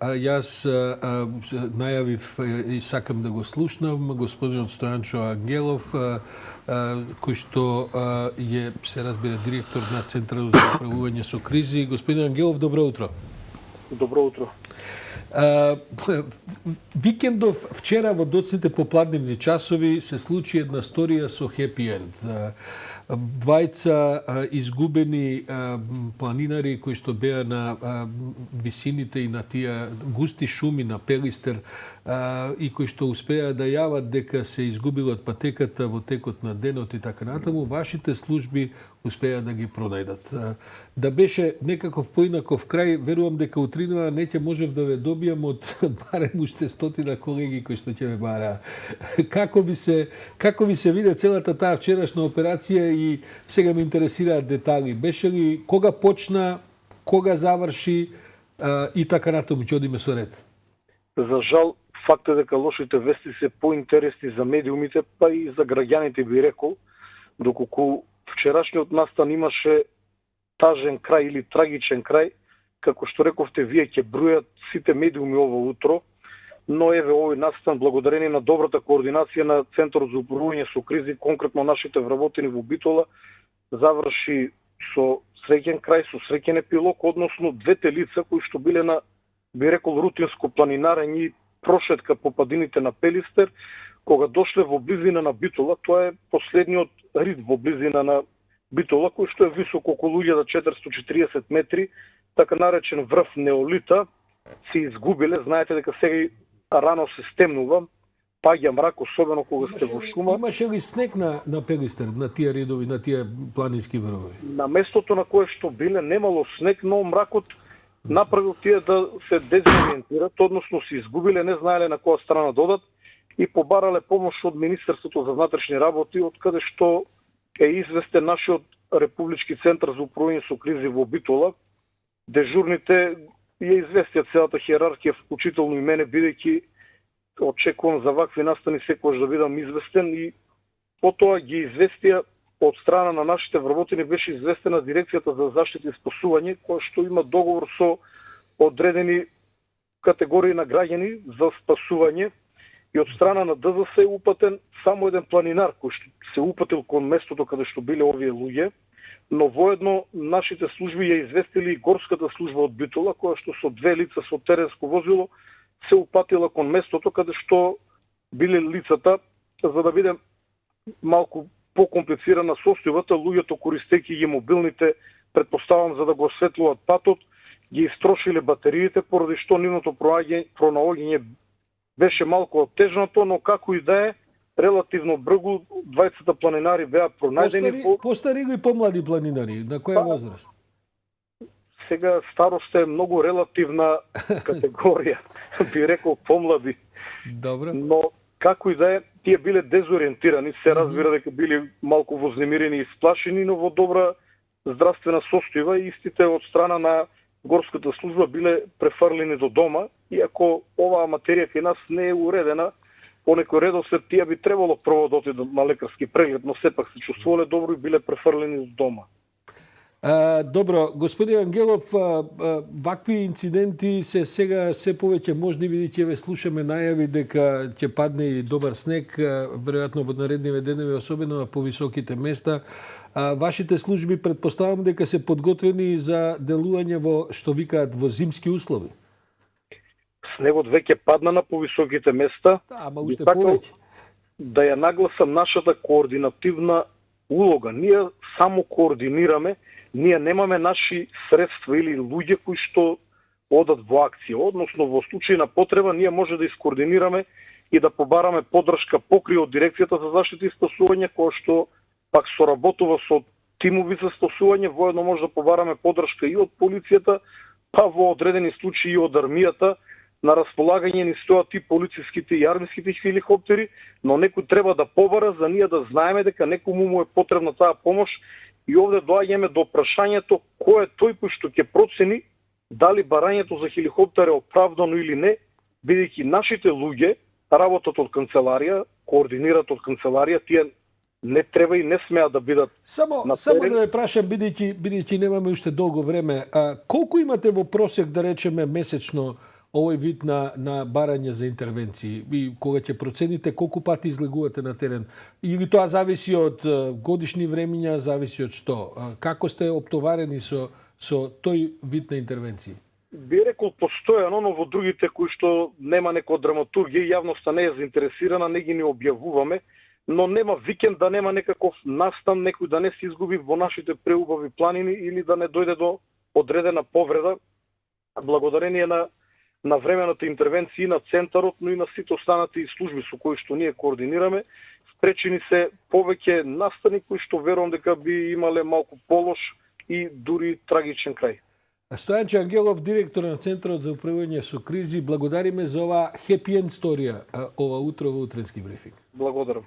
Јас најавив и сакам да го слушнам господинот Стојанчо Ангелов, кој што се разбира директор на Центарот за управување со кризи. Господин Ангелов, добро утро. Добро утро. Викендов вчера во доцните попладневни часови се случи една сторија со хепи енд. Двајца изгубени планинари кои што беа на висините и на тие густи шуми на Пелистер и кои што успеа да јават дека се изгубили од патеката во текот на денот и така натаму, вашите служби успеа да ги пронајдат. Да беше некаков поинаков крај, верувам дека утринава не ќе можев да ве добијам од барем уште 100 колеги кои што ќе ме бараа. Како ви се виде целата таа вчерашна операција и сега ме интересираат детали. Беше ли кога почна, кога заврши и така натаму, ќе одиме со ред? За жал, факт е дека лошите вести се поинтересни за медиумите, па и за граѓаните би рекол, доколку вчерашниот настан имаше тажен крај или трагичен крај, како што рековте вие, ќе бројат сите медиуми ово утро, но еве овој настан благодарение на добрата координација на Центарот за управување со кризи, конкретно нашите вработени во Битола, заврши со среќен крај, со среќен епилог, односно двете лица кои што биле на, би рекол, рутинско планинарење и прошетка по падините на Пелистер, кога дошле во близина на Битола, тоа е последниот рид во близина на Битола, кој што е висок околу 1440 метри, така наречен врв Неолита, се изгубиле. Знаете дека сега рано се стемнува, паѓа мрак, особено кога сте во шума. Имаше ли снег на Пелистер, на тие ридови, на тие планински врвови? На местото на кое што биле немало снег, но мракот направил тие да се дезориентират, односно се изгубиле, не знаеле на која страна додат и побарале помош од Министерството за внатрешни работи, од каде што е известен нашиот Републички центар за управување со кризи во Битола. Дежурните ја известија целата хиерархија, вклучително и мене, бидејќи очекувам за вакви настани секогаш да бидам известен, и потоа ги известија од страна на нашите вработени, беше известена Дирекцијата за заштита и спасување, која што има договор со одредени категории на граѓани за спасување, и од страна на ДЗС е упатен само еден планинар кој што се упатил кон местото каде што биле овие луѓе, но воедно нашите служби ја известили и горската служба од Битола, која што со две лица со теренско возило се упатила кон местото каде што биле лицата, за да биде малку покомплицирана состојбата. Луѓето, користејќи ги мобилните, претпоставам за да го осветлуваат патот, ги истрошиле батериите, поради што нивното пронаоѓање беше малку оттежнато, но како и да е, релативно брзо двајцата планинари беа пронајдени. Постари или помлади планинари? На која возраст? Сега старост е многу релативна категорија, би рекол помлади. Добро. Но како и да е, тие биле дезориентирани, се разбира дека били малку вознемирени и сплашени, но во добра здравствена состојба, и истите од страна на горската служба биле префрлени до дома, иако оваа материја кај нас не е уредена, по некој редослед тие би требало прво да отидат на лекарски преглед, но сепак се чувствувале добро и биле префрлени до дома. Добро, господин Ангелов, вакви инциденти се сега се повеќе можни, бидејќи ве слушаме најави дека ќе падне и добар снег, веројатно во наредниве денови, особено на повисоките места. Вашите служби претпоставам дека се подготвени за делување во, што викаат, во зимски услови. Снегот веќе падна на повисоките места. Ама уште повеќе. Да ја нагласам нашата координативна улога. Ние само координираме, ние немаме наши средства или луѓе кои што одат во акција. Односно, во случај на потреба, ние може да искоординираме и да побараме поддршка покри од Дирекцијата за заштита и спасување, која што пак соработува со тимови за спасување. Воедно може да побараме поддршка и од полицијата, па во одредени случаи и од армијата. На располагање ни стојат и полициските и армиските хеликоптери, но некој треба да побара за ние да знаеме дека некому му е потребна таа помош. И овде доаѓаме до прашањето кој е тој кој што ќе процени дали барањето за хеликоптер е оправдано или не, бидејќи нашите луѓе работат од канцеларија, координират од канцеларија, тие не треба и не смеат да бидат само да ве прашам, бидејќи немаме уште долго време, колку имате во просек, да речеме, месечно овој вид на барање за интервенции? И кога ќе процените колку пати излегувате на терен? Или тоа зависи од годишни времиња, зависи од што? Како сте оптоварени со тој вид на интервенции? Би рекол постојано, но во другите кои што нема некоја драматургија, јавноста не е заинтересирана, не ги не објавуваме, но нема викенд да нема некаков настан, некој да не се изгуби во нашите преубави планини или да не дојде до одредена повреда, благодарение на времената интервенција на центарот, но и на сите останати служби со кои што ние координираме. Спречени се повеќе настани кои што верувам дека би имале малку полош и дури трагичен крај. Стојанче Ангелов, директор на Центарот за управување со кризи, благодариме за оваа хепи енд сторија ова утро во утренски брифинг. Благодарам.